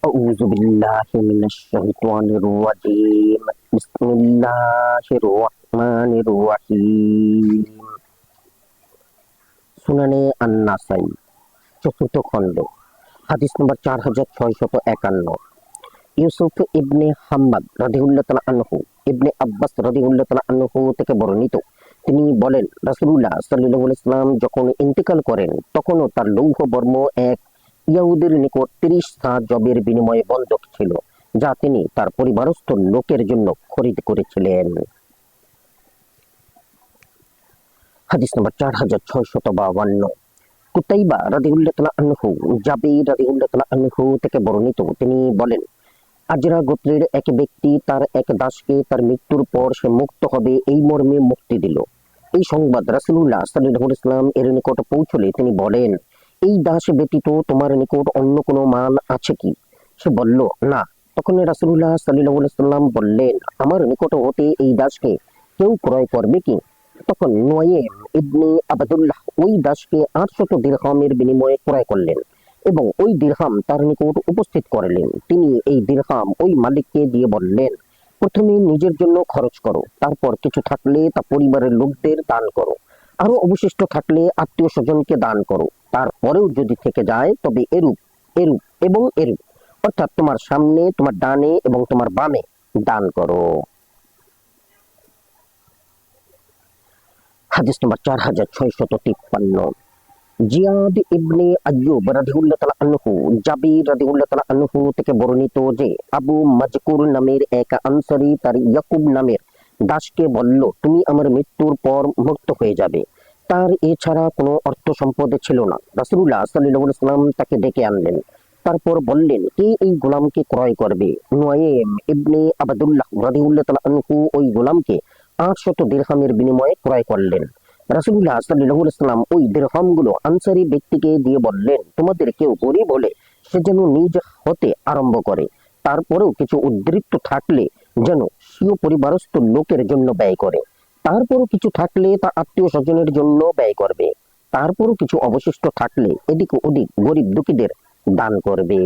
أعوذ بالله من الشيطان الرجيم بسم الله الرحمن الرحيم সুনানে আন-নাসাই চতুর্থ খণ্ড হাদিস নম্বর 4651 ইউসুফ ইবনে হাম্মাদ রাদিয়াল্লাহু তাআলা আনহু ইবনে আব্বাস রাদিয়াল্লাহু তাআলা আনহু থেকে বর্ণিত তিনি বলেন রাসূলুল্লাহ সাল্লাল্লাহু আলাইহি ওয়াসাল্লাম যখন ইন্তেকাল করেন তখনও তার লৌহ বর্ম এক ইয়াহুদের নিকট 30 হাত জবের বিনিময়ে বন্ধক ছিল যা তিনি তার পরিবারস্থ লোকের জন্য খরিদ করেছিলেন। হাদিস নম্বর 4652 কুতাইবা রাদিয়াল্লাহু তাআলা আনহু জাবির রাদিয়াল্লাহু তাআলা আনহু থেকে বর্ণিত তিনি বলেন আজরা গোত্রের এক ব্যক্তি তার এক দাসকে তার মৃত্যুর পর সে মুক্ত হবে এই মর্মে মুক্তি দিল। এই সংবাদ রাসূলুল্লাহ সাল্লাল্লাহু আলাইহি ওয়াসাল্লাম এর নিকট পৌঁছলে তিনি বলেন এই দাস ব্যতীত তোমার নিকট অন্য কোনো মাল আছে কি? সে বলল না। তখন রাসূলুল্লাহ সাল্লাল্লাহু আলাইহি ওয়াসাল্লাম বললেন আমার নিকট হতে এই দাসকে কেউ ক্রয় করবে কি? তখন নুয়াইম ইবনে আবদুল্লাহ ওই দাসকে 800 দিরহামের বিনিময়ে ক্রয় করলেন এবং ওই দিরহাম তার নিকট উপস্থিত করলেন। তিনি এই দিরহাম ওই মালিককে দিয়ে বললেন প্রথমে নিজের জন্য খরচ করো, তারপর কিছু থাকলে তা পরিবারের লোকদের দান করো, আরো অবশিষ্ট থাকলে আত্মীয় স্বজনকে দান করো, তারপরেও যদি থেকে যায় তবে এরূপ এরূপ এবং এরূপ অর্থাৎ তোমার সামনে, তোমার ডানে এবং তোমার বামে দান করো। হাদিস নম্বর 4653 জিয়াদ ইবনে আইয়ুব রাদিয়াল্লাহু তাআলা আনহু জাবির রাদিয়াল্লাহু তাআলা আনহু থেকে বর্ণিত যে আবু মাজকুর নামের এক আনসারী তার ইয়াকুব নামের দাসকে বলল তুমি আমার মৃত্যুর পর মুক্ত হয়ে যাবে। তার এছাড়া কোনো অর্থ সম্পদ ছিল না। রাসূলুল্লাহ সাল্লাল্লাহু আলাইহি ওয়াসাল্লাম তাকে ডেকে আনলেন, তারপর বললেন কে এই গোলামকে ক্রয় করবে? নুয়াইম ইবনে আবদুল্লাহ রাদিয়াল্লাহু তাআলা আনহু ওই গোলামকে 800 দিরহামের বিনিময়ে ক্রয় করলেন। রাসূলুল্লাহ সাল্লাল্লাহু আলাইহি ওয়াসাল্লাম ওই দিরহামগুলো আনসারী ব্যক্তিকে দিয়ে বললেন তোমাদের কেউ গরীব হলে সে যেন নিজ হতে আরম্ভ করে, তারপরেও কিছু উদ্বৃত্ত থাকলে যেন স্বীয় পরিবারস্থ লোকের জন্য ব্যয় করে, তারপরও কিছু থাকলে তা আত্মীয় স্বজনের জন্য ব্যয় করবে, তারপরও কিছু অবশিষ্ট থাকলে এদিক ওদিক গরিব দুঃখীদের দান করবে।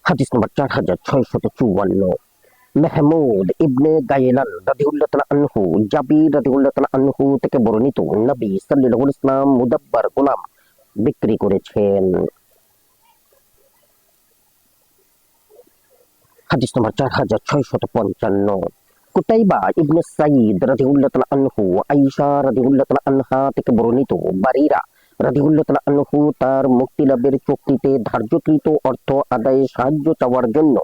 হাদিস নম্বর 4654 মাহমুদ ইবনে গায়লান রাদিয়াল্লাহু তাআলা আনহু জাবির রাদিয়াল্লাহু তাআলা আনহু থেকে বর্ণিত নবী সাল্লাল্লাহু আলাইহি ওয়াসাল্লাম মুদাব্বার গোলাম বিক্রি করেছেন। হাদিস নম্বর 4655 কুতাইবা ইবনে সাঈদ রাদিয়াল্লাহু তাআলা আনহু আয়েশা রাদিয়াল্লাহু তাআলা আনহা থেকে বর্ণিত বারিরা রাদিয়াল্লাহু তাআলা আনহু তার মুক্তি লাভের চুক্তিতে ধার্যকৃত অর্থ আদায়ে সাহায্য চাওয়ার জন্য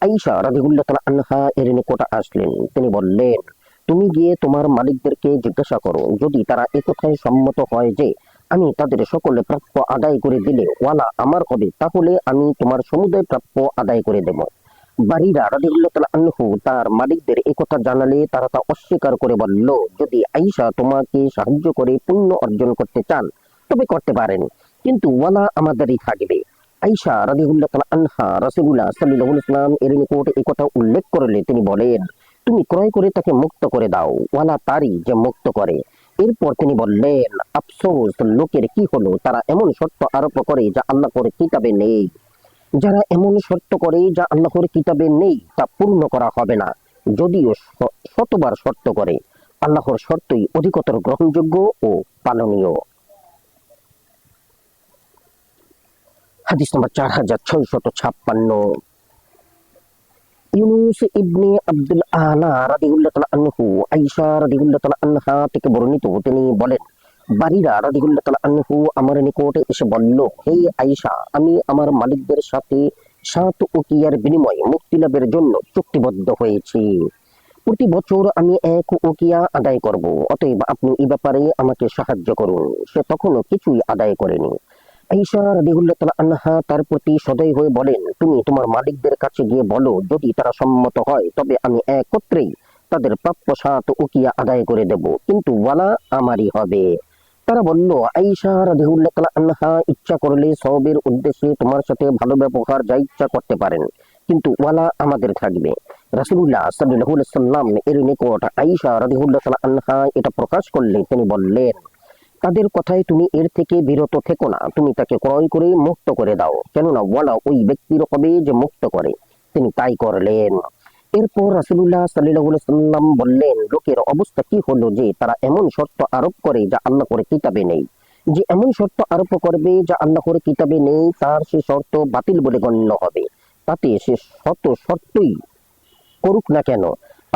আয়েশা রাদিয়াল্লাহু তাআলা আনহা এর নিকট আসলেন। তিনি বললেন তুমি গিয়ে তোমার মালিকদেরকে জিজ্ঞাসা করো, যদি তারা একথায় সম্মত হয় যে আমি তাদের সকলে প্রাপ্য আদায় করে দিলে ওয়ালা আমার হবে, তাহলে আমি তোমার সমুদায় প্রাপ্য আদায় করে দেব। বারিরা রাদিয়াল্লাহু তাআলা আনহু তার মালিকদের একথা জানালে তারা তা অস্বীকার করে বলল যদি আয়েশা তোমাকে সাহায্য করে পুণ্য অর্জন করতে চান তবে করতে পারেন, কিন্তু ওয়ালা আমাদেরই থাকবে। আয়েশা রাদিয়াল্লাহু তাআলা আনহা রাসূলুল্লাহ সাল্লাল্লাহু আলাইহি ওয়াসাল্লাম এর নিকট এই কথা উল্লেখ করলে তিনি বলেন তুমি ক্রয় করে তাকে মুক্ত করে দাও, ওয়ালা তারই যে মুক্ত করে। এরপর তিনি বললেন আফসোস লোকের কি হলো, তারা এমন শর্ত আরোপ করে যা আল্লাহর কিতাবে নেই। যারা এমন শর্ত করে যা আল্লাহর কিতাবে নেই তা পূর্ণ করা হবে না, যদিও শতবার শর্ত করে। আল্লাহর শর্তই অধিকতর গ্রহণযোগ্য ও পালনীয়। হাদিস নম্বর 4656 ইউনুস ইবনে আব্দুল আলা রাদিয়াল্লাহু তাআলা আনহু আয়েশা রাদিয়াল্লাহু তাআলা আনহা থেকে বর্ণিত তিনি বলেন বারিরা রাদিয়াল্লাহু তাআলা আনহু আমার নিকটে এসে বলল হে আয়েশা আমি আমার মালিকদের সাথে 7 উকিয়ার বিনিময়ে মুক্তি লাভের জন্য চুক্তিবদ্ধ হয়েছি। প্রতি বছর আমি 1 উকিয়া আদায় করব, অতএব আপনি এই ব্যাপারে আমাকে সাহায্য করুন। সে তখনও কিছুই আদায় করেনি। আয়েশা রাদিয়াল্লাহু তাআলা আনহা তার প্রতি সদয় হয়ে বলেন তুমি তোমার মালিকদের কাছে গিয়ে বলো যদি তারা সম্মত হয় তবে আমি একত্রেই তাদের প্রাপ্য 7 উকিয়া আদায় করে দেব, কিন্তু ওয়ালা আমারই হবে। তারা বলল আয়েশা রাদিয়াল্লাহু তাআলা আনহা ইচ্ছা করলে সওয়াবের উদ্দেশ্যে তোমার সাথে ভালো ব্যবহার যা ইচ্ছা করতে পারেন, কিন্তু ওয়ালা আমাদের থাকবে। রাসূলুল্লাহ সাল্লাল্লাহু আলাইহি ওয়াসাল্লাম এর নিকট আয়েশা রাদিয়াল্লাহু তাআলা আনহা এটা প্রকাশ করলে তিনি বললেন তাদের কথায় তুমি এর থেকে বিরত থেকো না, তুমি তাকে ক্রয় করে মুক্ত করে দাও, কেননা ওয়ালা ওই ব্যক্তির হবে যে মুক্ত করে। তিনি তাই করলেন। এরপর রাসূলুল্লাহ সাল্লাল্লাহু আলাইহি সাল্লাম বললেন, লোকের অবস্থা কি হলো যে তারা এমন শর্ত আরোপ করে যা আল্লাহর কিতাবে নেই। যে এমন শর্ত আরোপ করবে যা আল্লাহর কিতাবে নেই, তার সে শর্ত বাতিল বলে গণ্য হবে। তাতে সে শত শর্তই করুক না কেন,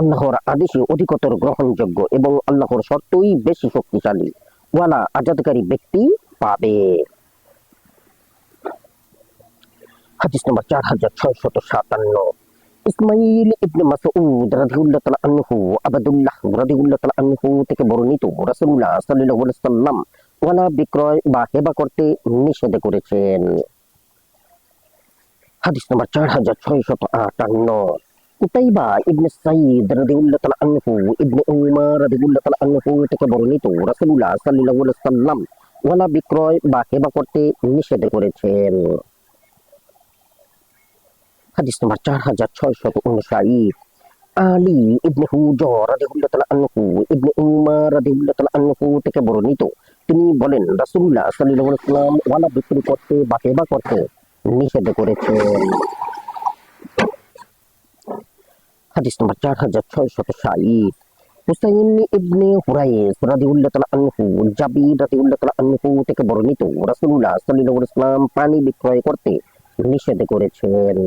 আল্লাহর আদেশে অধিকতর গ্রহণযোগ্য এবং আল্লাহর শর্তই বেশি শক্তিশালী। ওয়ালা আজাদকারী ব্যক্তি পাবে। হাদিস নম্বর 4657। ইসমাইল ইবনে মাসউদ রাদিয়াল্লাহু তাআলা আনহু আবদুল্লাহ রাদিয়াল্লাহু তাআলা আনহু থেকে বর্ণিত, রাসূলুল্লাহ সাল্লাল্লাহু আলাইহি ওয়াসাল্লাম ওয়ালা বিক্রয় বা হেবা করতে নিষেধ করেছেন। হাদিস নম্বর 4658। কুতাইবা ইবনে সাঈদ রাদিয়াল্লাহু তাআলা আনহু ইবনে উমার রাদিয়াল্লাহু তাআলা আনহু থেকে বর্ণিত, রাসূলুল্লাহ সাল্লাল্লাহু আলাইহি ওয়াসাল্লাম ওয়ালা বিক্রয় বা হেবা করতে নিষেধ করেছেন। হাদিস নম্বর 4659। আলী ইবনে হুজর রাদিয়াল্লাহু তাআলা আনহু ইবনে উমার রাদিয়াল্লাহু তাআলা আনহু থেকে বর্ণিত, তিনি বলেন, রাসূলুল্লাহ সাল্লাল্লাহু আলাইহি ওয়াসাল্লাম ওয়ালা বিক্রি করতে বা হেবা করতে নিষেধ করেছেন। হাদিস নম্বর 4660। হুসাইন ইবনে হুরাইস রাদিয়াল্লাহু তাআলা আনহু জাবির রাদিয়াল্লাহু তাআলা আনহু থেকে বর্ণিত, রাসূলুল্লাহ সাল্লাল্লাহু আলাইহি ওয়াসাল্লাম পানি বিক্রয় করতে নিষেধ করেছেন।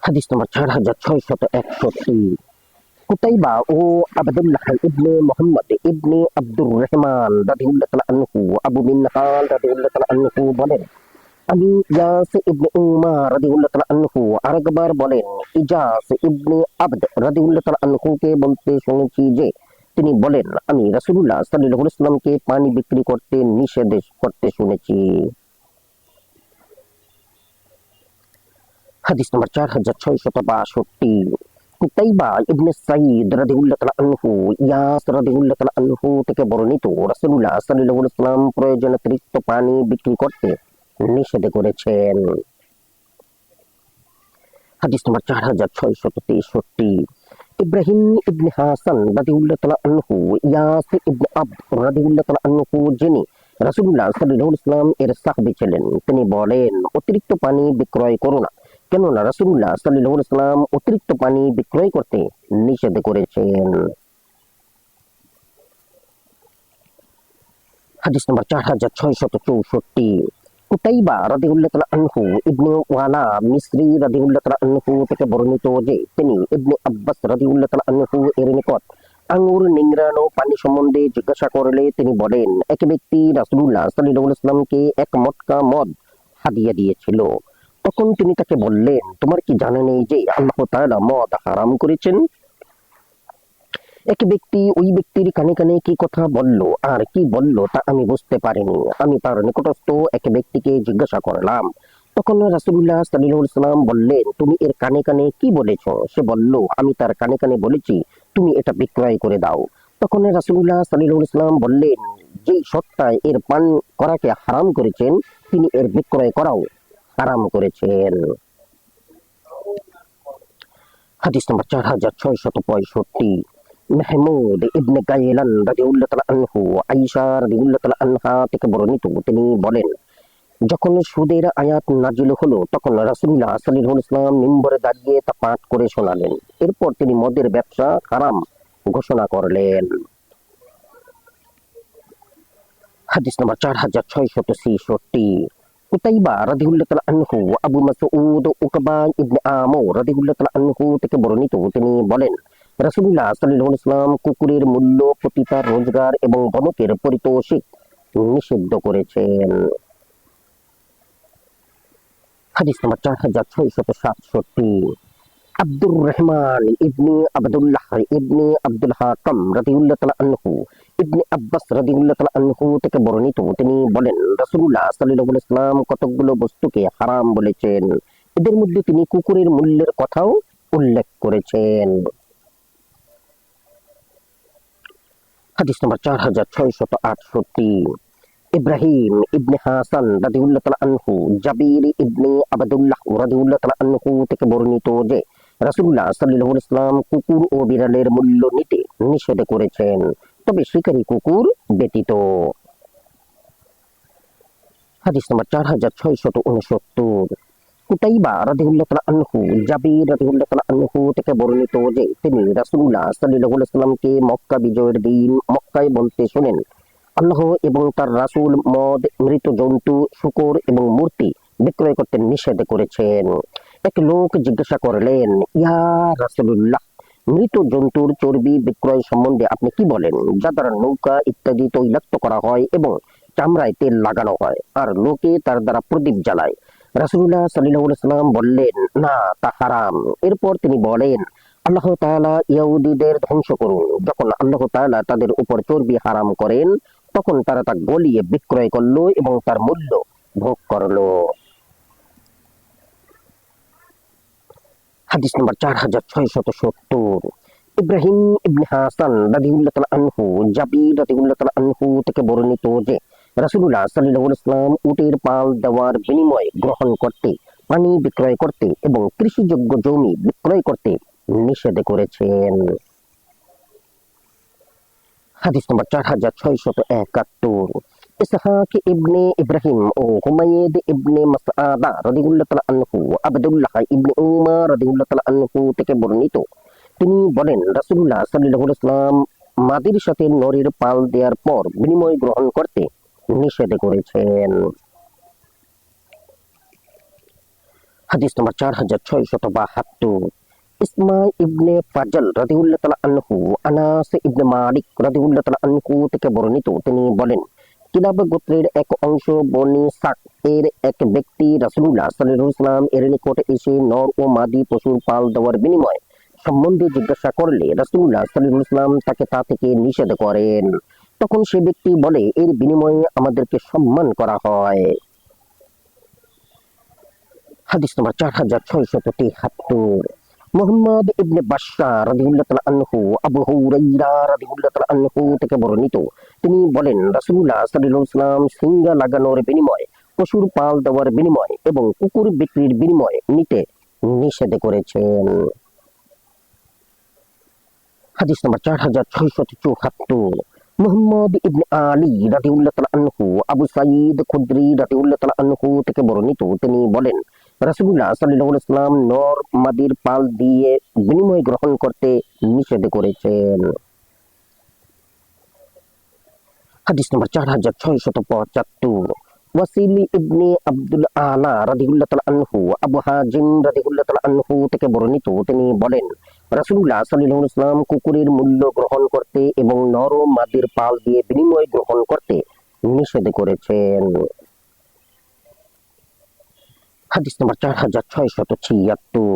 হাদিস নম্বর 4661। কুতাইবা ও আবদুল্লাহ ইবনে মুহাম্মদ ইবনে আব্দুর রহমান রাদিয়াল্লাহু তাআলা আনহু আবু মিনহাল রাদিয়াল্লাহু তাআলা আনহু বলেন, আমি ইয়াস ইবনে উমার রাদিয়াল্লাহু তাআলা আনহু আরেকবার বলেন, ইজাস ইবনে আবদ রাদিয়াল্লাহু তাআলা আনহুকে বলতে শুনেছি যে তিনি বলেন, আমি রাসূলুল্লাহ সাল্লাল্লাহু আলাইহি ওয়াসাল্লামকে পানি বিক্রি করতে নিষেধ করতে শুনেছি। হাদিস নম্বর 4662। কুতাইবা ইবনে সাঈদ রাদিয়াল্লাহু তাআলা আনহু ইয়াস রাদিয়াল্লাহু তাআলা আনহু থেকে বর্ণিত, রাসূলুল্লাহ সাল্লাল্লাহু আলাইহি ওয়াসাল্লাম প্রয়োজনাতিরিক্ত পানি বিক্রি করতে নিষেধ করেছেন। হাদিস নম্বর 4663। ইব্রাহিম ইবনে হাসান রাদিয়াল্লাহু তাআলা আনহু ইয়াস ইবনে আবদ রাদিয়াল্লাহু তাআলা আনহু, যিনি রাসূলুল্লাহ সাল্লাল্লাহু আলাইহি ওয়াসাল্লাম এর সাহাবী ছিলেন, তিনি বলেন, অতিরিক্ত পানি বিক্রয় করো না, কেননা রাসূলুল্লাহ সাল্লাল্লাহু আলাইহি ওয়াসাল্লাম অতিরিক্ত পানি বিক্রয় করতে নিষেধ করেছেন। হাদিস নম্বর 4664। কুতাইবা রাদিয়াল্লাহু তাআলা আনহু ইবনে ওয়ালা মিসরি রাদিয়াল্লাহু তাআলা আনহু থেকে বর্ণিত যে তিনি ইবনে আব্বাস রাদিয়াল্লাহু তাআলা আনহু এর নিকট আঙ্গুর নিংড়ানো পানি সম্বন্ধে জিজ্ঞাসা করলে তিনি বলেন, এক ব্যক্তি রাসূলুল্লাহ সাল্লাল্লাহু আলাইহি ওয়াসাল্লামকে এক মটকা মদ হাদিয়া দিয়েছিল। তখন তিনি তাকে বললেন, তোমার কি জানা নেই যে আল্লাহ তাআলা মদ হারাম করেছেন? এক ব্যক্তি ওই ব্যক্তির কানে কানে কি কথা বলল আর কি বলল তা আমি বুঝতে পারিনি। আমি তার নিকটস্থ এক ব্যক্তিকে জিজ্ঞাসা করলাম। তখন রাসূলুল্লাহ সাল্লাল্লাহু আলাইহি ওয়াসাল্লাম বললেন, তুমি এর কানে কানে কি বলেছ? সে বলল, আমি তার কানে কানে বলেছি, তুমি এটা বিক্রয় করে দাও। তখন রাসূলুল্লাহ সাল্লাল্লাহু আলাইহি ওয়াসাল্লাম বললেন, যেই সত্তায় এর পান করাকে হারাম করেছেন, তিনি এর বিক্রয় করাও হারাম করেছেন। হাদিস নম্বর 4665। মাহমুদ ইবনে গাইলান রাদিয়াল্লাহু তাআলা আনহু আয়েশা রাদিয়াল্লাহু তাআলা আনহা থেকে বর্ণিত, তিনি বলেন, যখন সুদের আয়াত নাজিল হলো তখন রাসূলুল্লাহ সাল্লাল্লাহু আলাইহি ওয়াসাল্লাম মিম্বরে দাঁড়িয়ে তা পাঠ করে শোনালেন। এরপর তিনি মদের ব্যবসা হারাম ঘোষণা করলেন। হাদিস নম্বর 4666। কুতাইবা রাদিয়াল্লাহু তাআলা আনহু আবু মাসউদ উকবা ইবনে আমর রাদিয়াল্লাহু তাআলা আনহু থেকে বর্ণিত, তিনি বলেন, রাসূলুল্লাহ সাল্লাল্লাহু আলাইহি ওয়াসাল্লাম কুকুরের মূল্য প্রতি তার রোজগার এবং বনকের পারিতোষিক নিষিদ্ধ করেছেন। হাদিস নম্বর 4667। আব্দুর রহমান ইবনে আব্দুল্লাহ ইবনে আব্দুল হাকাম রাদিয়াল্লাহু তাআলা আনহু ইবনে আব্বাস রাদিয়াল্লাহু তাআলা আনহু থেকে বর্ণিত, তিনি বলেন, রাসূলুল্লাহ সাল্লাল্লাহু আলাইহি ওয়াসাল্লাম কতকগুলো বস্তুকে হারাম বলেছেন, এদের মধ্যে তিনি কুকুরের মূল্যের কথাও উল্লেখ করেছেন। হাদিস নম্বর 4668। ইব্রাহিম ইবনে হাসান রাদিয়াল্লাহু তাআলা আনহু জাবির ইবনে আবদুল্লাহ রাদিয়াল্লাহু তাআলা আনহু থেকে বর্ণিত যে রাসূলুল্লাহ সাল্লাল্লাহু আলাইহি ওয়াসাল্লাম কুকুর ও বিড়ালের মূল্য নিতে নিষেধ করেছেন। তবে শিকারী কুকুর ব্যতীত। হাদিস নম্বর 4669। কুতাইবা রাদিয়াল্লাহু তাআলা আনহু জাবির রাদিয়াল্লাহু তাআলা আনহু থেকে বর্ণিত যে তিনি রাসূলুল্লাহ সাল্লাল্লাহু আলাইহি ওয়াসাল্লামকে মক্কা বিজয়ের দিন মক্কায় বলতে শুনেন, আল্লাহ এবং তার রাসূল মদ, মৃত জন্তু, শূকর এবং মূর্তি বিক্রয় করতে নিষেধ করেছেন। এক লোক জিজ্ঞাসা করলেন, ইয়া রাসূলুল্লাহ, মৃত জন্তুর চর্বি বিক্রয় সম্বন্ধে আপনি কি বলেন, যা দ্বারা নৌকা ইত্যাদি তৈলাক্ত করা হয় এবং চামড়ায় তেল লাগানো হয় আর লোকে তার দ্বারা প্রদীপ জ্বালায়? রাসূলুল্লাহ সাল্লাল্লাহু আলাইহি ওয়াসাল্লাম বললেন, না, তা হারাম। এরপর তিনি বলেন, আল্লাহ তাআলা ইহুদীদের ধ্বংস করুন। যখন আল্লাহ তাআলা তাদের উপর চর্বি হারাম করেন, তখন তারা তা গলিয়ে বিক্রয় করলো এবং তার মূল্য ভোগ করলো। হাদিস নম্বর 4670। ইব্রাহিম ইবনে হাসান রাদিয়াল্লাহু তাআলা আনহু জাবির রাদিয়াল্লাহু তাআলা আনহু থেকে বর্ণিত যে রাসূলুল্লাহ সাল্লাল্লাহু আলাইহি ওয়াসাল্লাম উটের পাল দেওয়ার বিনিময়ে গ্রহণ করতে, পানি বিক্রয় করতে এবং কৃষিযোগ্য জমি বিক্রয় করতে নিষেধ করেছেন। হাদিস নম্বর 4671। ইসহাক ইবনে ইব্রাহিম ও হুমায়দ ইবনে মাসআদা রাদিয়াল্লাহু তাআলা আনহু আব্দুল্লাহ ইবনে উমর রাদিয়াল্লাহু তাআলা আনহু থেকে বর্ণিত, তিনি বলেন, রাসূলুল্লাহ সাল্লাল্লাহু আলাইহি ওয়াসাল্লাম মাদির সাথে নরের পাল দেওয়ার পর বিনিময় গ্রহণ করতে নিষেধ করেছেন। হাদিস নম্বর 4672। ইসমা ইবনে ফাজল রাদিয়াল্লাহু তাআলা আনহু আনাস ইবনে মালিক রাদিয়াল্লাহু তাআলা আনহু থেকে বর্ণিত, তিনি বলেন, কিলাব গোত্রের এক অংশ বনি সাক এর এক ব্যক্তি রাসূলুল্লাহ সাল্লাল্লাহু আলাইহি ওয়াসাল্লাম এর নিকটে এসে নর ও মাদি পশুর পাল দেওয়ার বিনিময় সম্বন্ধে জিজ্ঞাসা করলে রাসূলুল্লাহ সাল্লাল্লাহু আলাইহি ওয়াসাল্লাম তাকে তা থেকে নিষেধ করেন। তখন সে ব্যক্তি বলে, এর বিনিময়ে আমাদেরকে সম্মান করা হয়। হাদিস নম্বর 4673। মুহাম্মদ ইবনে বাশশার রাদিয়াল্লাহু তাআলা আনহু আবু হুরায়রা রাদিয়াল্লাহু তাআলা আনহু থেকে বর্ণিত, তিনি বলেন, রাসূলুল্লাহ সাল্লাল্লাহু আলাইহি ওয়াসাল্লাম সিংহা লাগানোর বিনিময়ে, পশুর পাল দেওয়ার বিনিময়ে এবং কুকুর বিক্রির বিনিময়ে নিতে নিষেধ করেছেন। হাদিস নম্বর 4674। মুহাম্মদ ইবনে আলী রাদিয়াল্লাহু তাআলা আনহু আবু সাঈদ খুদরি রাদিয়াল্লাহু তাআলা আনহু থেকে বর্ণিত, তিনি বলেন, রাসূলুল্লাহ সাল্লাল্লাহু আলাইহি ওয়াসাল্লাম নর মাদির পাল দিয়ে বিনিময় গ্রহণ করতে নিষেধ করেছেন। হাদিস নম্বর 4675। ওয়াসিল ইবনে আব্দুল আলা রাদিয়াল্লাহু তাআলা আনহু আবু হাজিম রাদিয়াল্লাহু তাআলা আনহু থেকে বর্ণিত, তিনি বলেন, রাসূলুল্লাহ সাল্লাল্লাহু আলাইহি ওয়াসাল্লাম কুকুরের মূল্য গ্রহণ করতে এবং নর ও মাদির পাল দিয়ে বিনিময় গ্রহণ করতে নিষেধ করেছেন। হাদিস নম্বর 4676।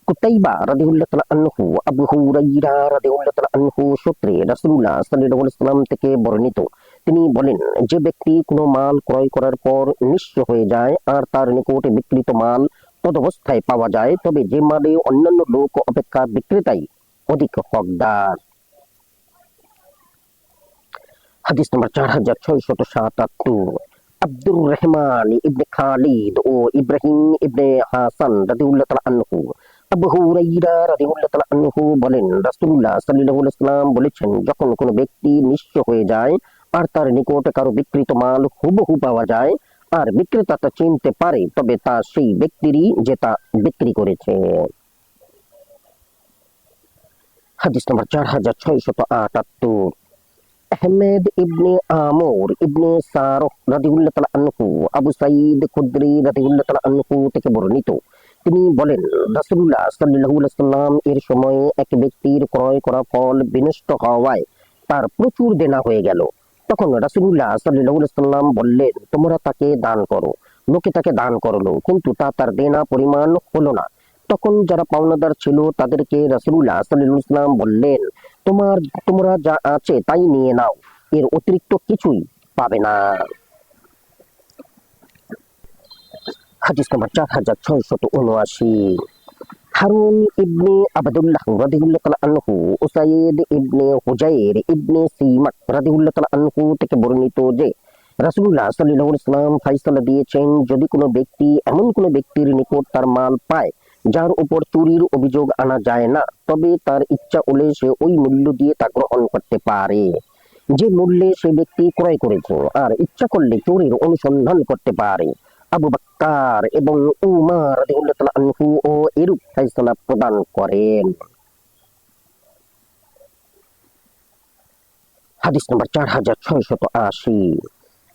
কুতাইবা রাদিয়াল্লাহু তাআলা আনহু আবু হুরায়রা রাদিয়াল্লাহু তাআলা আনহু সূত্রে রাসূলুল্লাহ সাল্লাল্লাহু আলাইহি ওয়াসাল্লাম থেকে বর্ণিত, তিনি বলেন, যে ব্যক্তি কোনো মাল ক্রয় করার পর নিঃস্ব হয়ে যায় আর তার নিকটে বিক্রিত মাল তদবস্থায় পাওয়া যায়, তবে যে মালে অন্যান্য লোক অপেক্ষা বিক্রেতাই অধিক হকদার। হাদিস নম্বর 4677। আব্দুর রহমান ইবনে খালিদ ও ইব্রাহিম ইবনে হাসান রাদিয়াল্লাহু তাআলা আনহু আবু হুরায়রা রাদিয়াল্লাহু তাআলা আনহু বলেন, রাসূলুল্লাহ সাল্লাল্লাহু আলাইহি ওয়াসাল্লাম বলেছেন, যখন কোনো ব্যক্তি নিঃস্ব হয়ে যায় আর তার নিকটে কারো বিক্রিত মাল হুবহু পাওয়া যায় আর বিক্রেতা তা চিনতে পারে, তবে তা সেই ব্যক্তিরই যে তা বিক্রি করেছে। হাদিস নম্বর 4678। আহমেদ ইবনে আমর ইবনে সারহ রাদিয়াল্লাহু তাআলা আনহু আবু সাঈদ খুদরি রাদিয়াল্লাহু তাআলা আনহু থেকে বর্ণিত, তিনি বলেন, রাসূলুল্লাহ সাল্লাল্লাহু আলাইহি ওয়াসাল্লাম এর সময়ে এক ব্যক্তির ক্রয় করা ফল বিনষ্ট হওয়ায় তার প্রচুর দেনা হয়ে গেল। তখন রাসূলুল্লাহ সাল্লাল্লাহু আলাইহি ওয়াসাল্লাম বললেন, তোমরা তাকে দান করো। লোকে তাকে দান করলো, কিন্তু তা তার দেনা পরিমাণ হলো না। তখন যারা পাওনাদার ছিল তাদেরকে রাসূলুল্লাহ সাল্লাল্লাহু আলাইহি ওয়াসাল্লাম বললেন, তোমরা যা আছে তাই নিয়ে নাও, এর অতিরিক্ত কিছুই পাবে না। হাদিস নম্বর 4679। হারুন ইবনে আবদুল্লাহ রাদিয়াল্লাহু তাআলা আনহু উসাইদ ইবনে হুজাইর ইবনে সিমাক রাদিয়াল্লাহু তাআলা আনহু থেকে বর্ণিত যে রাসূলুল্লাহ সাল্লাল্লাহু আলাইহি ওয়াসাল্লাম ফয়সালা দিয়েছেন, যদি কোনো ব্যক্তি এমন কোনো ব্যক্তির নিকট তার মাল পায় যার উপর চুরির অভিযোগ আনা যায় না, তবে তার ইচ্ছা হলে সে ওই মূল্য দিয়ে তা গ্রহণ করতে পারে। যে মূল্যে সে ব্যক্তি ক্রয় করেছে, আর ইচ্ছা করলে চোরের অনুসন্ধান করতে পারে। আবু বাক্কার এবং উমর রাদিয়াল্লাহু তাআলা আনহু ও এরূপ ফয়সালা প্রদান করেন। হাদিস নম্বর 4680।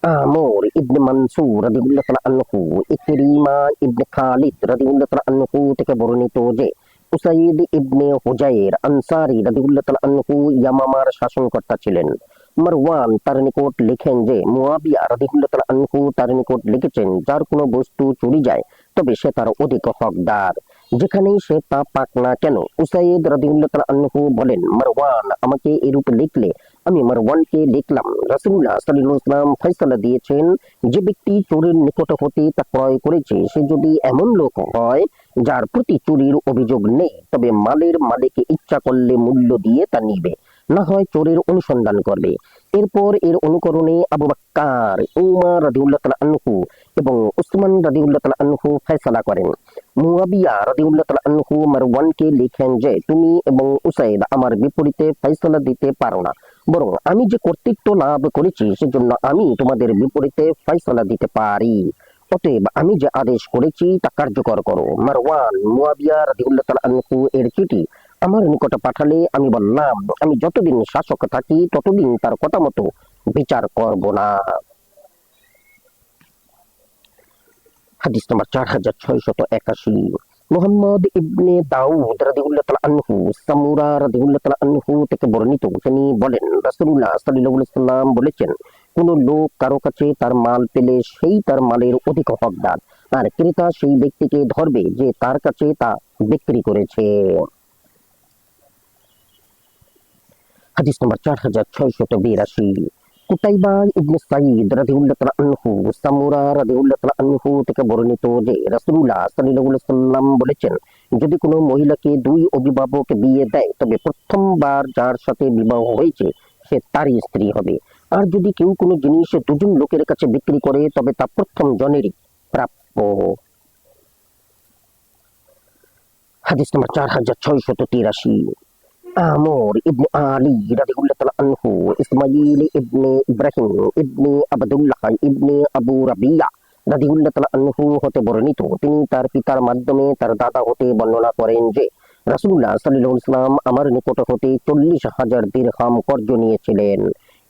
আমর ইবনে মানসুর রাদিয়াল্লাহু তাআলা আনহু ইকরিমা ইবনে খালিদ রাদিয়াল্লাহু তাআলা আনহু থেকে বর্ণিত যে উসাইদ ইবনে হুজাইর আনসারী রাদিয়াল্লাহু তাআলা আনহু ইয়ামামার শাসনকর্তা ছিলেন। মারওয়ান তার নিকট লিখেন যে মুয়াবিয়া রাদিয়াল্লাহু তাআলা আনহু তার নিকট লিখেছেন, যার কোনো বস্তু চুরি যায় তবে সে তার অধিক হকদার, যেখানেই সে তা পাক না কেন। উসাইদ রাদিয়াল্লাহু তাআলা আনহু বলেন, মারওয়ান আমাকে এরূপ লিখলে আমি মারওয়ানকে লিখলাম, রাসূলুল্লাহ সাল্লাল্লাহু আলাইহি ওয়াসাল্লাম ফয়সালা দিয়েছেন, যে ব্যক্তি চোরের নিকট হতে তা ক্রয় করেছে সে যদি এমন লোক হয় যার প্রতি চুরির অভিযোগ নেই, তবে মালের মালিক ইচ্ছা করলে মূল্য দিয়ে তা নিবে, না হয় চোরের অনুসন্ধান করবে। এরপর এর অনুকরণে আবু বাক্কার, উমর রাদিয়াল্লাহু তাআলা আনহু এবং উসমান রাদিয়াল্লাহু তাআলা আনহু ফয়সালা করেন। মুয়াবিয়া রাদিয়াল্লাহু তাআলা আনহু মারওয়ানকে লিখেন যে তুমি এবং উসাইদ আমার বিপরীতে ফয়সালা দিতে পারো না, বরং আমি যে কর্তৃত্ব লাভ করেছি সেজন্য আমি তোমাদের বিপরীতে ফয়সালা দিতে পারি। অতএব আমি যে আদেশ করেছি তা কার্যকর করো। মারওয়ান মুয়াবিয়া রাদিয়াল্লাহু তাআলা আনহু এর চিঠি আমার নিকটে পাঠালে আমি বললাম, আমি যতদিন শাসক থাকি ততদিন তার কথা মতো বিচার করব না। হাদিস নম্বর 4681। মুহাম্মদ ইবনে দাউদ রাদিয়াল্লাহু তাআলা আনহু সামুরা রাদিয়াল্লাহু তাআলা আনহু থেকে বর্ণিত, তিনি বলেন, রাসূলুল্লাহ সাল্লাল্লাহু আলাইহি ওয়াসাল্লাম বলেছেন, কোন লোক কারো কাছে তার মাল পেলে সেই তার মালের অধিক হকদার, আর ক্রেতা সেই ব্যক্তিকে ধরবে যে তার কাছে তা বিক্রি করেছে। হাদিস নম্বর 4682। কুতাইবা ইবনে সাঈদ রাদিয়াল্লাহু তাআলা আনহু সামুরা রাদিয়াল্লাহু তাআলা আনহু থেকে বর্ণিত যে রাসূলুল্লাহ সাল্লাল্লাহু আলাইহি ওয়াসাল্লাম বলেছেন, যদি কোনো মহিলাকে দুই অভিভাবক বিয়ে দেয় তবে প্রথমবার যার সাথে বিবাহ হয়েছে সে তারই স্ত্রী হবে, আর যদি কেউ কোনো জিনিস দুজন লোকের কাছে বিক্রি করে তবে তা প্রথম জনেরই প্রাপ্য। হাদিস নম্বর 4683। আমর ইবনে আলী রাদিয়াল্লাহু তাআলা আনহু ইসমাঈল ইবনে ইব্রাহিম ইবনে আবদুল্লাহ ইবনে আবু রাবিয়া রাদিয়াল্লাহু তাআলা আনহু হতে বর্ণিত, তিনি তার পিতার মাধ্যমে তার দাদা হতে বর্ণনা করেন যে রাসূলুল্লাহ সাল্লাল্লাহু আলাইহি ওয়াসাল্লাম আমার নিকট হতে 40,000 দিরহাম কর্জ নিয়েছিলেন।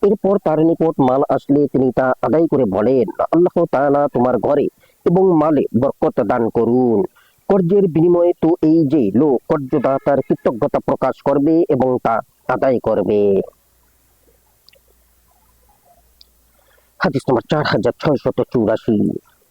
এরপর তার নিকট মাল আসলে তিনি তা আদায় করে বলেন, আল্লাহ তাআলা তোমার ঘরে এবং মালে বরকত দান করুন। কর্জের বিনিময়ে তো এই যে লোক কর্জদাতার কৃতজ্ঞতা প্রকাশ করবে এবং তা আদায় করবে। হাদিস নম্বর 4684।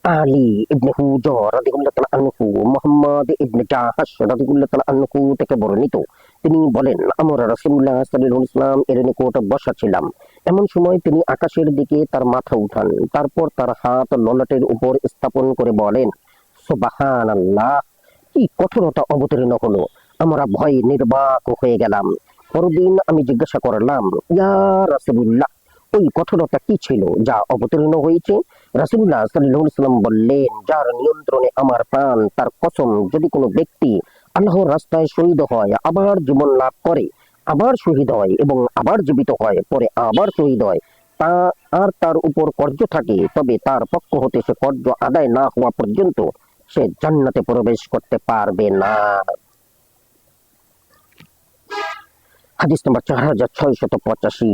আলী ইবনে হুজর রাদিয়াল্লাহু তাআলা আনহু মুহাম্মদ ইবনে জাহাশ রাদিয়াল্লাহু তাআলা আনহু থেকে বর্ণিত, তিনি বলেন, আমরা রাসূলুল্লাহ সাল্লাল্লাহু আলাইহি ওয়াসাল্লাম এর নিকট বসা ছিলাম। এমন সময় তিনি আকাশের দিকে তার মাথা উঠান, তারপর তার হাত ললাটের উপর স্থাপন করে বলেন, সুবহানাল্লাহ, কি কঠোরতা অবতীর্ণ হলো! আমরা ভয়ে নির্বাক হয়ে গেলাম। পরদিন আমি জিজ্ঞাসা করলাম, ইয়া রাসূলুল্লাহ, ওই কঠোরতা কি ছিল যা অবতীর্ণ হয়েছে? রাসূলুল্লাহ সাল্লাল্লাহু আলাইহি ওয়াসাল্লাম বললেন, যার নিয়ন্ত্রণে আমার প্রাণ তার কসম, যদি কোনো ব্যক্তি আল্লাহর রাস্তায় শহীদ হয়, আবার জীবন লাভ করে, আবার শহীদ হয় এবং আবার জীবিত হয়, পরে আবার শহীদ হয়, তা আর তার উপর কর্জ থাকে, তবে তার পক্ষ হতে সে কর্জ আদায় না হওয়া পর্যন্ত সে জান্নাতে প্রবেশ করতে পারবে না। হাদিস নম্বর 4685।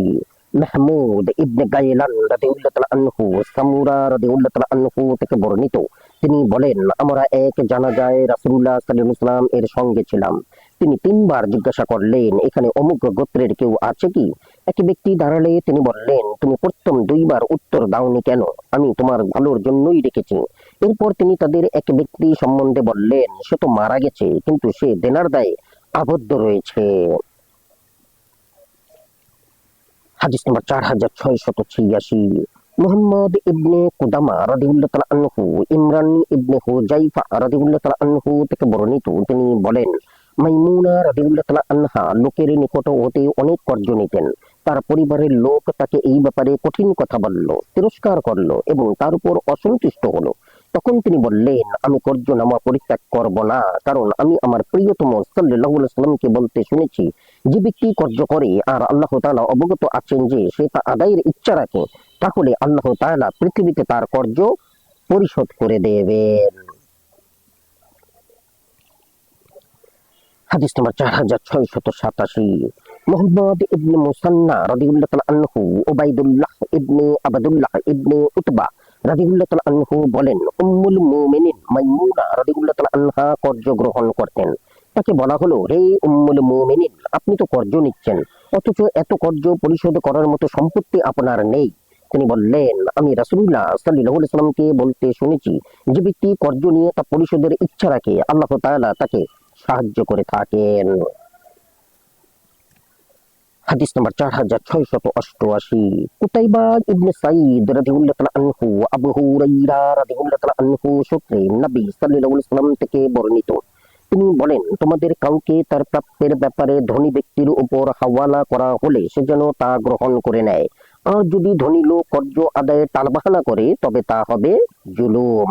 মাহমুদ ইবনে গাইলান রাদিয়াল্লাহু তাআলা আনহু সামুরা রাদিয়াল্লাহু তাআলা আনহু থেকে বর্ণিত, তিনি বলেন, আমরা এক জানাজায় রাসূলুল্লাহ সাল্লাল্লাহু আলাইহি ওয়াসাল্লাম এর সঙ্গে ছিলাম। তিনি তিনবার জিজ্ঞাসা করলেন, এখানে অমুক গোত্রের কেউ আছে কি? এক ব্যক্তি দাঁড়ালে তিনি বললেন, তুমি প্রথম দুইবার উত্তর দাওনি কেন? আমি তোমার ভালোর জন্যই রেখেছি। এরপর তিনি তাদের এক ব্যক্তি সম্বন্ধে বললেন, সে তো মারা গেছে, কিন্তু সে দেনার দায়ে আবদ্ধ রয়েছে। হাদিস নম্বর 4686। মুহাম্মদ ইবনে কুদামা রাদিয়াল্লাহু তাআলা আনহু ইমরান ইবনে হুজাইফা রাদিয়াল্লাহু তাআলা আনহু থেকে বর্ণিত, তিনি বলেন, মাইমুনা রাদিয়াল্লাহু তাআলা আনহা লোকের নিকট হতে অনেক কর্জ নিতেন। তার পরিবারের লোক তাকে এই ব্যাপারে কঠিন কথা বলল, তিরস্কার করলো এবং তার উপর অসন্তুষ্ট হলো। তখন তিনি বললেন, আমি কর্জনামা পরিত্যাগ করব না, কারণ আমি আমার প্রিয়তম সাল্লাল্লাহু আলাইহি ওয়াসাল্লামকে বলতে শুনেছি, যে ব্যক্তি কর্য করে আর আল্লাহ তাআলা অবগত আছেন যে সে তা আদায়ের ইচ্ছা রাখে, তাহলে আল্লাহ তাআলা পৃথিবীতে তার কর্য পরিশোধ করে দেবেন। হাদিস নম্বর 4687, মুহাম্মদ ইবনে মুসান্না রাদিয়াল্লাহু তাআলা আনহু উবাইদুল্লাহ ইবনে আবদুল্লাহ ইবনে উতবা রাদিয়াল্লাহু তাআলা আনহু বলেন, উম্মুল মুমিনিন মাইমুনা রাদিয়াল্লাহু তাআলা আনহা কর্য গ্রহণ করতেন। তাকে বলা হলো, হে উম্মুল মুমিনিন, আপনি তো কর্য নিচ্ছেন, অথচ এত কর্য পরিশোধ করার মতো সম্পত্তি আপনার নেই। তিনি বললেন, আমি রাসূলুল্লাহ সাল্লাল্লাহু আলাইহি ওয়াসাল্লামকে বলতে শুনেছি, যে ব্যক্তি কর্য নিয়ে তা পরিশোধের ইচ্ছা রাখে, আল্লাহ তাআলা তাকে সাহায্য করে থাকেন। হাদিস নম্বর 4688, কুতাইবা ইবনে সাঈদ রাদিয়াল্লাহু তাআলা আনহু আবু হুরায়রা রাদিয়াল্লাহু তাআলা আনহু সূত্রে নবী সাল্লাল্লাহু আলাইহি ওয়াসাল্লাম থেকে বর্ণিত, তিনি বলেন, তোমাদের কাউকে তার প্রাপ্যের ব্যাপারে ধনী ব্যক্তির উপর হাওয়ালা করা হলে সে যেন তা গ্রহণ করে নেয়, আর যদি ধনী লোক কর্য আদায়ে টালবাহানা করে তবে তা হবে জুলুম।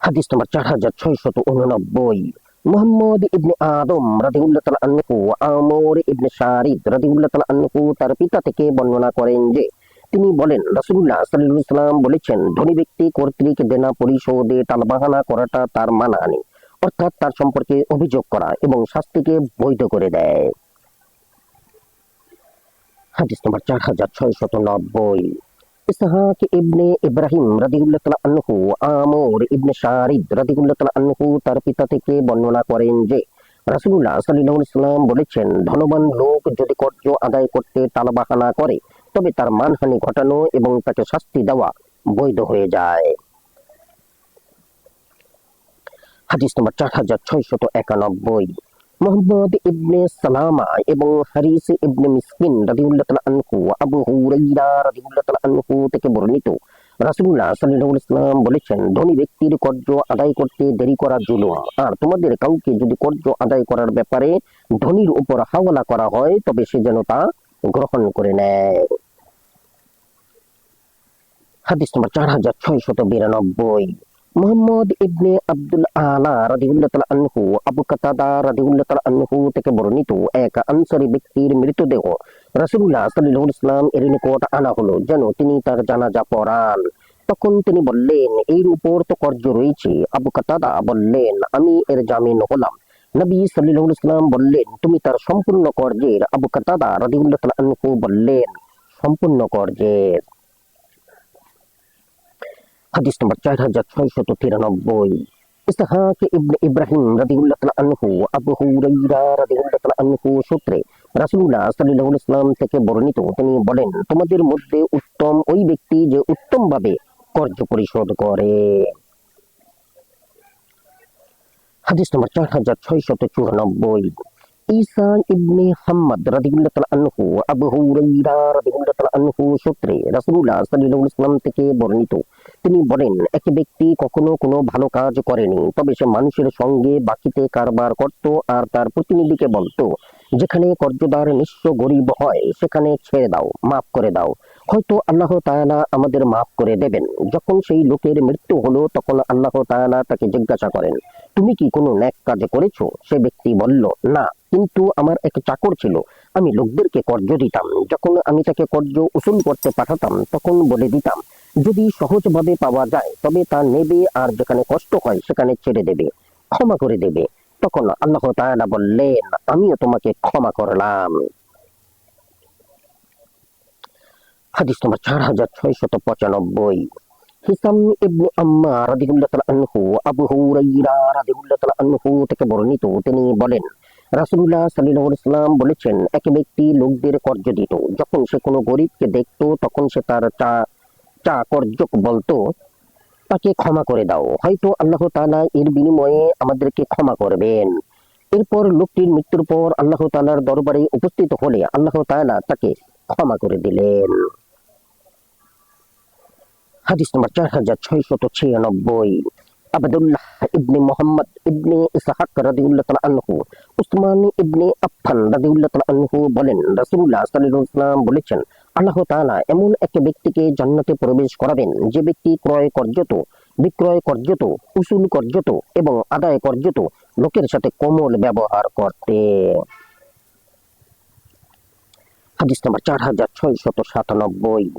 হাদিস নম্বর 4689, মুহাম্মদ ইবনে আদম রাদিয়াল্লাহু তাআলা আনহু আমর ইবনে শারিদ রাদিয়াল্লাহু তাআলা আনহু তার পিতা থেকে বর্ণনা করেন যে তিনি বলেন, রাসূলুল্লাহ সাল্লাল্লাহু আলাইহি ওয়াসাল্লাম বলেছেন, ধনী ব্যক্তি কর্তৃক দেনা পরিশোধে টালবাহানা করাটা তার মানা নেই, অর্থাৎ তার সম্পর্কে অভিযোগ করা এবং শাস্তিকে বৈধ করে দেয়। হাদিস নম্বর 4690, ইসহাক ইবনে ইব্রাহিম রাদিয়াল্লাহু তাআলা আনহু আমর ইবনে শারিদ রাদিয়াল্লাহু তাআলা আনহু তার পিতা থেকে বর্ণনা করেন যে রাসূলুল্লাহ সাল্লাল্লাহু আলাইহি ওয়াসাল্লাম বলেছেন, ধনবান লোক যদি কর্য আদায় করতে টালবাহানা করে তবে তার মানহানি ঘটানো এবং তাকে শাস্তি দেওয়া বৈধ হয়ে যায়। হাদিস নম্বর 4691, মুহাম্মদ ইবনে সালামা এবং হারিস ইবনে মিসকিন রাদিয়াল্লাহু তাআলা আনহু আবু হুরায়রা রাদিয়াল্লাহু তাআলা আনহু থেকে বর্ণিত, রাসূলুল্লাহ সাল্লাল্লাহু আলাইহি ওয়াসাল্লাম বলেছেন, ধনী ব্যক্তির কর্য আদায় করতে দেরি করা জুলুম, আর তোমাদের কাউকে যদি কর্য আদায় করার ব্যাপারে ধনীর উপর হাওয়ালা করা হয় তবে সে যেন তা গ্রহণ করে নেয়। হাদিস নম্বর 4692, মুহাম্মদ ইবনে আব্দুল আলা রাদিয়াল্লাহু তাআলা আনহু আবু কাতাদা রাদিয়াল্লাহু তাআলা আনহু থেকে বর্ণিত, এক আনসারী ব্যক্তির মৃতদেহ রাসূলুল্লাহ সাল্লাল্লাহু আলাইহি ওয়াসাল্লাম এর নিকট আনা হলো যেন তিনি তার জানাজা পড়ান। তখন তিনি বললেন, এর উপর তো কর্য রয়েছে। আবু কাতাদা বললেন, আমি এর জামিন হলাম। নবী সাল্লাল্লাহু আলাইহি ওয়াসাল্লাম বললেন, তুমি তার সম্পূর্ণ কর্জের। আবু কাতাদা রাদিয়াল্লাহু তাআলা আনহু বললেন, সম্পূর্ণ কর্জের। হাদিস নম্বর 4693, ইসহাক ইবনে ইব্রাহিম রাদিয়াল্লাহু তাআলা আনহু আবু হুরায়রা রাদিয়াল্লাহু তাআলা আনহু সূত্রে রাসূলুল্লাহ সাল্লাল্লাহু আলাইহি ওয়াসাল্লাম থেকে বর্ণিত, তিনি বলেন, তোমাদের মধ্যে উত্তম ওই ব্যক্তি যে উত্তমভাবে কর্য পরিশোধ করে। হাদিস নম্বর 4694, ঈসা ইবনে হাম্মাদ রাদিয়াল্লাহু তাআলা আনহু আবু হুরায়রা রাদিয়াল্লাহু তাআলা আনহু সূত্রে রাসূলুল্লাহ সাল্লাল্লাহু আলাইহি ওয়াসাল্লাম থেকে বর্ণিত, তিনি বলেন, এক ব্যক্তি কখনো কোনো ভালো কাজ করেনি, তবে সে মানুষের সঙ্গে বাকিতে কারবার করত আর তার প্রতিনিধিকে বলতো, যেখানে কর্জদার নিঃস্ব গরিব হয় সেখানে ছেড়ে দাও, মাফ করে দাও, হয়তো আল্লাহ তাআলা আমাদের মাফ করে দেবেন। যখন সেই লোকের মৃত্যু হলো তখন আল্লাহ তাআলা তাকে জিজ্ঞাসা করেন, তুমি কি কোনো নেক কাজ করেছো? সে ব্যক্তি বলল, না, কিন্তু আমার এক চাকর ছিল, আমি লোকদেরকে কর্য দিতাম। যখন আমি তাকে কর্য উসুল করতে পাঠাতাম তখন বলে দিতাম, যদি সহজভাবে পাওয়া যায় তবে তা নেবে, আর যেখানে কষ্ট হয় সেখানে ছেড়ে দেবে, ক্ষমা করে দেবে। তখন আল্লাহ তাআলা বললেন, আমিও তোমাকে ক্ষমা করলাম। হাদিস নম্বর 4695, হিসাম ইবনে আম্মার রাদিয়াল্লাহু তাআলা আনহু আবু হুরায়রা রাদিয়াল্লাহু তাআলা আনহু থেকে বর্ণিত, তিনি বলেন, রাসূলুল্লাহ সাল্লাল্লাহু আলাইহি ওয়াসাল্লাম বলেছেন, এক ব্যক্তি লোকদের কর্য দিত। যখন সে কোনো গরিবকে দেখতো তখন সে তার কর্যক বলতো, তাকে ক্ষমা করে দাও, হয়তো আল্লাহ তাআলা এর বিনিময়ে আমাদেরকে ক্ষমা করবেন। এরপর লোকটির মৃত্যুর পর আল্লাহ তাআলার দরবারে উপস্থিত হলে আল্লাহ তাআলা তাকে ক্ষমা করে দিলেন। হাদিস নম্বর 4696, আব্দুল্লাহ ইবনে মুহাম্মদ ইবনে ইসহাক রাদিয়াল্লাহু তাআলা আনহু উসমান ইবনে আফফান রাদিয়াল্লাহু তাআলা আনহু বলেন, রাসূলুল্লাহ সাল্লাল্লাহু আলাইহি ওয়াসাল্লাম বলেছেন, আল্লাহ তাআলা এমন এক ব্যক্তিকে জান্নাতে প্রবেশ করাবেন যে ব্যক্তি ক্রয় কর্যত বিক্রয় কার্যত, উসুল কার্যত এবং আদায় কার্যত লোকের সাথে কোমল ব্যবহার করতেন। হাদিস নাম্বার 4697।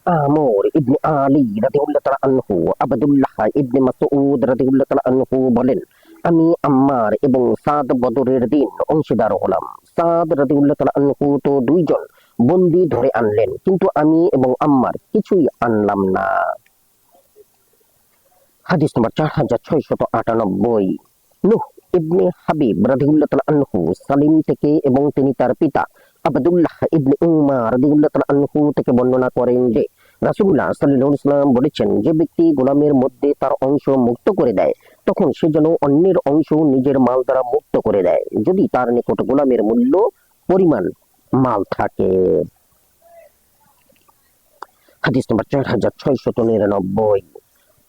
আমর ইবনে আলী রাদিয়াল্লাহু তাআলা আনহু আবদুল্লাহ ইবনে মাসউদ রাদিয়াল্লাহু তাআলা আনহু বলেন, আমি আম্মার এবং সাদ বদরের দিন অংশীদার হলাম। সাদ রাদিয়াল্লাহু তাআলা আনহু তো দুইজন বন্দী ধরে আনলেন, কিন্তু আমি এবং আম্মার কিছুই আনলাম না। হাদিস নাম্বার 4698। নূহ ইবনে হাবিব রাদিয়াল্লাহু তাআলা আনহু সালিম থেকে এবং তিনি তার পিতা আব্দুল্লাহ ইবনে উমার রাদিয়াল্লাহু তাআলা আনহু থেকে বর্ণনা করেন যে রাসূলুল্লাহ সাল্লাল্লাহু আলাইহি ওয়াসাল্লাম বলেছেন, যে ব্যক্তি গোলামের মধ্যে তার অংশ মুক্ত করে দেয় তখন সে যেন অন্যের অংশ নিজের মাল দ্বারা মুক্ত করে দেয়, যদি তার নিকট গোলামের মূল্য পরিমাণ মাল থাকে। হাদিস নাম্বার 4699।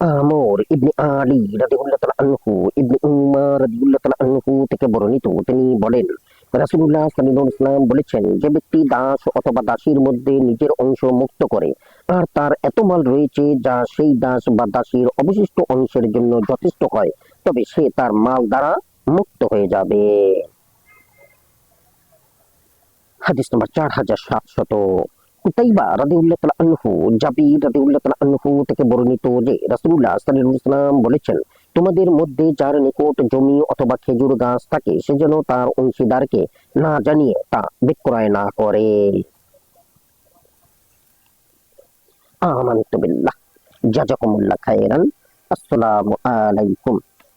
আমর ইবনে আলী রাদিয়াল্লাহু তাআলা আনহু ইবনে উমার রাদিয়াল্লাহু তাআলা আনহু থেকে বর্ণিত, তিনি বলেন, রাসূলুল্লাহ সাল্লাল্লাহু আলাইহি ওয়াসাল্লাম বলেছেন, যে ব্যক্তি দাস অথবা দাসীর মধ্যে নিজের অংশ মুক্ত করে আর তার এত মাল রয়েছে যা সেই দাস বা দাসীর অবশিষ্ট অংশের জন্য যথেষ্ট হয়, তবে সে তার মাল দ্বারা মুক্ত হয়ে যাবে। হাদিস নাম্বার 4700। কুতাইবা রাদিয়াল্লাহু তাআলা আনহু জাবির রাদিয়াল্লাহু তাআলা আনহু থেকে বর্ণিত যে রাসূলুল্লাহ সাল্লাল্লাহু আলাইহি ওয়াসাল্লাম বলেছেন, তোমাদের মধ্যে যার নিকট জমি অথবা খেজুর গাছ থাকে সে যেন তার অংশীদারকে না জানিয়ে তা বিক্রয় না করে। আমানতু বিল্লাহ। জাযাকুমুল্লাহ খায়রান। আসসালামু আলাইকুম।